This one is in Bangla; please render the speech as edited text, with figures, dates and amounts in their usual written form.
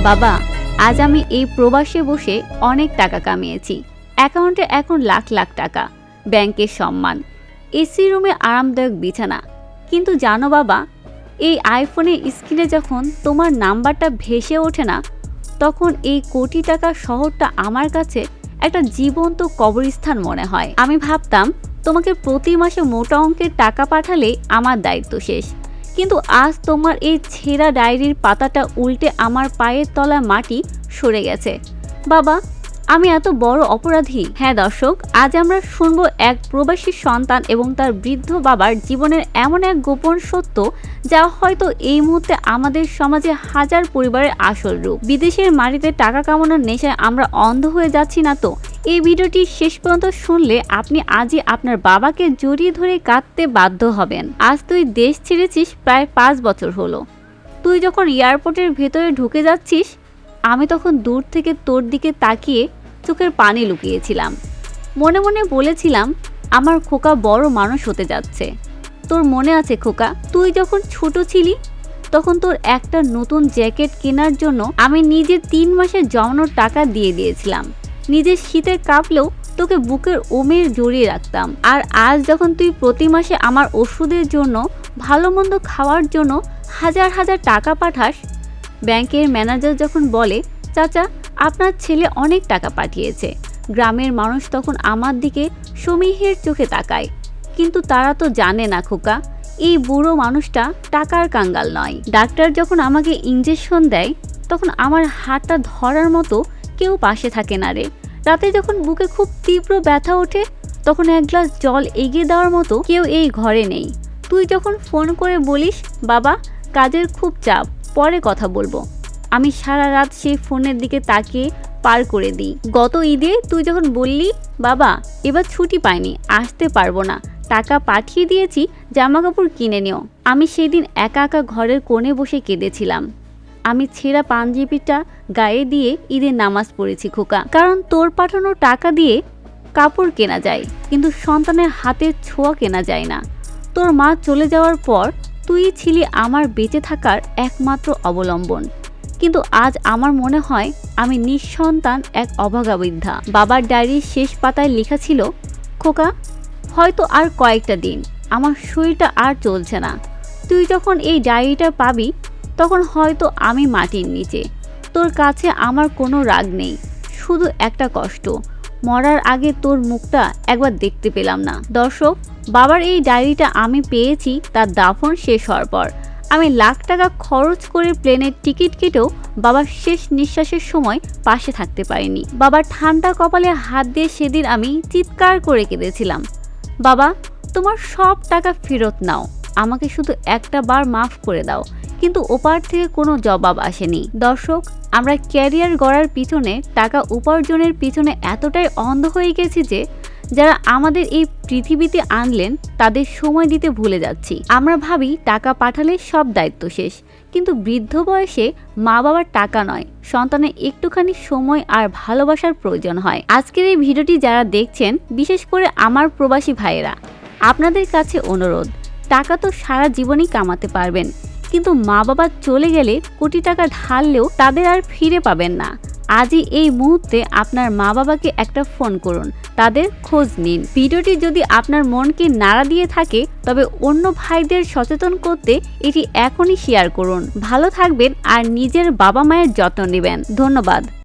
বাবা, আজ আমি এই প্রবাসে বসে অনেক টাকা কামিয়েছি। অ্যাকাউন্টে এখন লাখ লাখ টাকা, ব্যাংকের সম্মান, এসি রুমে আরামদায়ক বিছানা। কিন্তু জানো বাবা, এই আইফোনের স্ক্রিনে যখন তোমার নাম্বারটা ভেসে ওঠে না, তখন এই কোটি টাকার শহরটা আমার কাছে একটা জীবন্ত কবরস্থান মনে হয়। আমি ভাবতাম তোমাকে প্রতি মাসে মোটা অঙ্কের টাকা পাঠালে আমার দায়িত্ব শেষ, কিন্তু আজ তোমার এই ছেঁড়া ডায়েরির পাতাটা উল্টে আমার পায়ের তলায় মাটি সরে গেছে। বাবা, আমি এত বড় অপরাধী? হ্যাঁ দর্শক, আজ আমরা শুনবো এক প্রবাসী সন্তান এবং তার বৃদ্ধ বাবার জীবনের এমন এক গোপন সত্য, যা হয়তো এই মুহূর্তে আমাদের সমাজে হাজার পরিবারের আসল রূপ। বিদেশের মাটিতে টাকা কামানোর নেশায় আমরা অন্ধ হয়ে যাচ্ছি না তো? এই ভিডিওটি শেষ পর্যন্ত শুনলে আপনি আজই আপনার বাবাকে জড়িয়ে ধরে কাঁদতে বাধ্য হবেন। আজ তুই দেশ ছেড়েছিস প্রায় 5 বছর হলো। তুই যখন এয়ারপোর্টের ভেতরে ঢুকে যাচ্ছিস, আমি তখন দূর থেকে তোর দিকে তাকিয়ে চোখের পানি লুকিয়েছিলাম। মনে মনে বলেছিলাম, আমার খোকা বড় মানুষ হতে যাচ্ছে। তোর মনে আছে খোকা, তুই যখন ছোট ছিলি তখন তোর একটা নতুন জ্যাকেট কেনার জন্য আমি নিজের 3 মাসের জমানোর টাকা দিয়ে দিয়েছিলাম। নিজের শীতে কাঁপলেও তোকে বুকের ওমের জড়িয়ে রাখতাম। আর আজ যখন তুই প্রতি মাসে আমার ওষুধের জন্য, ভালো মন্দ খাওয়ার জন্য হাজার হাজার টাকা পাঠাস, ব্যাংকের ম্যানেজার যখন বলে, চাচা আপনার ছেলে অনেক টাকা পাঠিয়েছে, গ্রামের মানুষ তখন আমার দিকে সমীহের চোখে তাকায়। কিন্তু তারা তো জানে না খোকা, এই বুড়ো মানুষটা টাকার কাঙ্গাল নয়। ডাক্তার যখন আমাকে ইঞ্জেকশন দেয়, তখন আমার হাতটা ধরার মতো কেউ পাশে থাকে না রে। রাতে যখন বুকে খুব তীব্র ব্যথা ওঠে, তখন এক গ্লাস জল এগিয়ে দেওয়ার মতো কেউ এই ঘরে নেই। তুই যখন ফোন করে বলিস, বাবা কাজের খুব চাপ, পরে কথা বলবো, আমি সারা রাত সেই ফোনের দিকে তাকিয়ে পার করে দিই। গত ঈদে তুই যখন বললি, বাবা এবার ছুটি পাইনি, আসতে পারবো না, টাকা পাঠিয়ে দিয়েছি, জামা কাপড় কিনে নিও, আমি সেদিন একা একা ঘরের কোণে বসে কেঁদেছিলাম। আমি ছেঁড়া পাঞ্জাবিটা গায়ে দিয়ে ঈদের নামাজ পড়েছি খোকা, কারণ তোর পাঠানো টাকা দিয়ে কাপড় কেনা যায়, কিন্তু সন্তানের হাতের ছোঁয়া কেনা যায় না। তোর মা চলে যাওয়ার পর তুই ছিলি আমার বেঁচে থাকার একমাত্র অবলম্বন। কিন্তু আজ আমার মনে হয় আমি নিঃসন্তান এক অভাগা বৃদ্ধা। বাবার ডায়েরির শেষ পাতায় লেখা ছিল, খোকা হয়তো আর কয়েকটা দিন, আমার শরীরটা আর চলছে না। তুই যখন এই ডায়েরিটা পাবি, তখন হয়তো আমি মাটির নিচে। তোর কাছে আমার কোনো রাগ নেই, শুধু একটা কষ্ট, মরার আগে তোর মুখটা একবার দেখতে পেলাম না। দর্শক, বাবার এই ডায়েরিটা আমি পেয়েছি তার দাফন শেষ হওয়ার পর। আমি লাখ টাকা খরচ করে প্লেনের টিকিট কেটেও বাবার শেষ নিঃশ্বাসের সময় পাশে থাকতে পারিনি। বাবার ঠান্ডা কপালে হাত দিয়ে সেদিন আমি চিৎকার করে কেঁদেছিলাম, বাবা তোমার সব টাকা ফেরত নাও, আমাকে শুধু একটা বার মাফ করে দাও। কিন্তু ওপার থেকে কোনো জবাব আসেনি। দর্শক, আমরা ক্যারিয়ার গড়ার পিছনে, টাকা উপার্জনের পিছনে এতটাই অন্ধ হয়ে গেছি যে যারা আমাদের এই পৃথিবীতে আনলেন তাদের সময় দিতে ভুলে যাচ্ছি। আমরা ভাবি টাকা পাঠালে সব দায়িত্ব শেষ, কিন্তু বৃদ্ধ বয়সে মা বাবার টাকা নয়, সন্তানের একটুখানি সময় আর ভালোবাসার প্রয়োজন হয়। আজকের এই ভিডিওটি যারা দেখছেন, বিশেষ করে আমার প্রবাসী ভাইয়েরা, আপনাদের কাছে অনুরোধ, টাকা তো সারা জীবনই কামাতে পারবেন, কিন্তু মা বাবা চলে গেলে কোটি টাকা ঢাললেও তাদের আর ফিরে পাবেন না। আজই এই মুহূর্তে আপনার মা বাবাকে একটা ফোন করুন, তাদের খোঁজ নিন। ভিডিওটি যদি আপনার মনকে নাড়া দিয়ে থাকে, তবে অন্য ভাইদের সচেতন করতে এটি এখনই শেয়ার করুন। ভালো থাকবেন আর নিজের বাবা মায়ের যত্ন নেবেন। ধন্যবাদ।